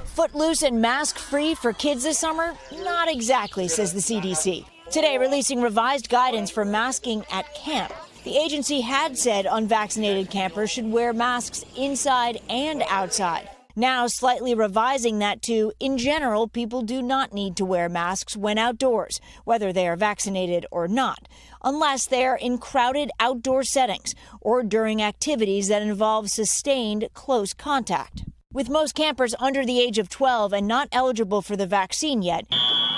Footloose and mask-free for kids this summer? Not exactly, says the CDC. Today, releasing revised guidance for masking at camp. The agency had said unvaccinated campers should wear masks inside and outside. Now slightly revising that to, in general, people do not need to wear masks when outdoors, whether they are vaccinated or not, unless they are in crowded outdoor settings or during activities that involve sustained close contact. With most campers under the age of 12 and not eligible for the vaccine yet,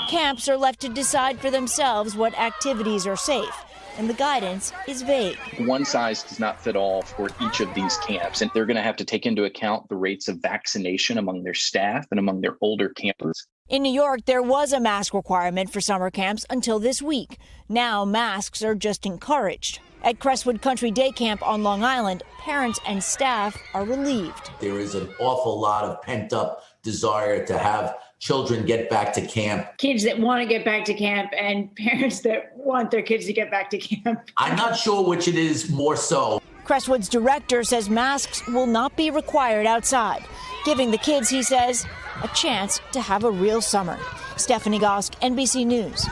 camps are left to decide for themselves what activities are safe, and the guidance is vague. One size does not fit all for each of these camps, and they're going to have to take into account the rates of vaccination among their staff and among their older campers. In New York, there was a mask requirement for summer camps until this week. Now masks are just encouraged. At Crestwood Country Day Camp on Long Island, parents and staff are relieved. There is an awful lot of pent-up desire to have children get back to camp. Kids that want to get back to camp and parents that want their kids to get back to camp. I'm not sure which it is more so. Crestwood's director says masks will not be required outside, giving the kids, he says, a chance to have a real summer. Stephanie Gosk, NBC News.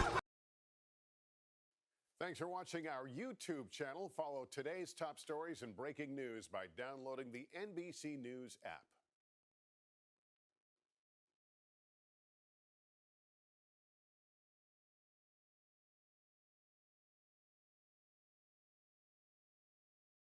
Thanks for watching our YouTube channel. Follow today's top stories and breaking news by downloading the NBC News app.